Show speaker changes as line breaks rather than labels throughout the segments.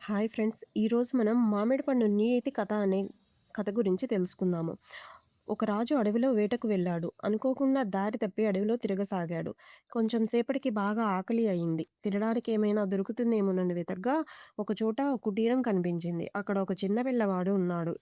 Hi friends! ఈరోజు మనం మామిడి పండు నీతి కథ అనే కథ గురించి తెలుసుకుందాము. ఒక రాజు అడవిలో వేటకు వెళ్ళాడు. అనుకోకుండా దారి తప్పి అడవిలో తిరగసాగాడు. కొంచెం సేపటికి బాగా ఆకలి అయింది. తినడానికి ఏమైనా దొరుకుతుందేమోనని వెతకగా ఒకచోట కుటీరం కనిపించింది. అక్కడ ఒక చిన్న పిల్లవాడు ఉన్నాడు.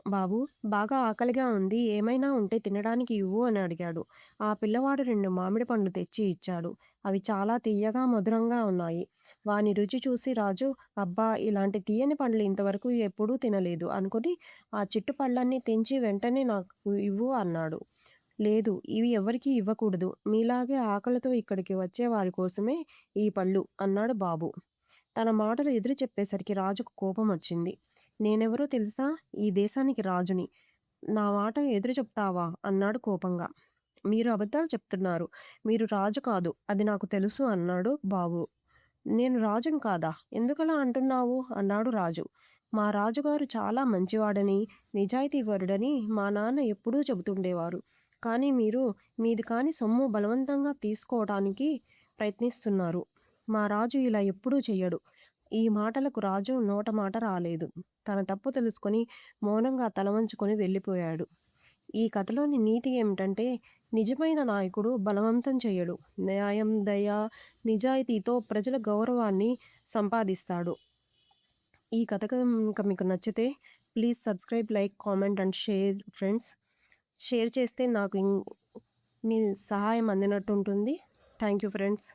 బాబూ, బాగా ఆకలిగా ఉంది. ఏమైనా ఉంటే తినడానికి ఇవ్వు అని అడిగాడు. ఆ పిల్లవాడు 2 మామిడి పండ్లు తెచ్చి ఇచ్చాడు. అవి చాలా తియ్యగా, మధురంగా ఉన్నాయి. వాని రుచి చూసి రాజు, అబ్బా! ఇలాంటి తియ్యని పండ్లు ఇంతవరకు ఎప్పుడూ తినలేదు అనుకుని ఆ చిట్టు పళ్ళన్నీ తెంచి వెంటనే నాకు ఇవ్వు అన్నాడు. లేదు, ఇవి ఎవరికీ ఇవ్వకూడదు. మీలాగే ఆకలితో ఇక్కడికి వచ్చే వారి కోసమే ఈ పళ్ళు అన్నాడు బాబు. తన మాటలు ఎదురు చెప్పేసరికి రాజుకు కోపమొచ్చింది. నేనెవరో తెలుసా? ఈ దేశానికి రాజుని. నా మాట ఎదురు చెప్తావా? అన్నాడు కోపంగా. మీరు అబద్ధాలు చెప్తున్నారు. మీరు రాజు కాదు. అది నాకు తెలుసు అన్నాడు బాబు. నేను రాజుని కాదా? ఎందుకలా అంటున్నావు? అన్నాడు రాజు. మా రాజుగారు చాలా మంచివాడని, నిజాయితీపరుడని మా నాన్న ఎప్పుడూ చెబుతుండేవారు. కానీ మీరు మీది కాని సొమ్ము బలవంతంగా తీసుకోవటానికి ప్రయత్నిస్తున్నారు. మా రాజు ఇలా ఎప్పుడూ చెయ్యడు. ఈ మాటలకు రాజు నోట మాట రాలేదు. తన తప్పు తెలుసుకొని మౌనంగా తలవంచుకొని వెళ్ళిపోయాడు. ఈ కథలోని నీతి ఏమిటంటే, నిజమైన నాయకుడు బలవంతం చేయడు. న్యాయం, దయ, నిజాయితీతో ప్రజల గౌరవాన్ని సంపాదిస్తాడు. ఈ కథ కనుక మీకు నచ్చితే please subscribe, like, comment and share friends. Share చేస్తే నాకు మీ సహాయం అందినట్టు ఉంటుంది. Thank you friends.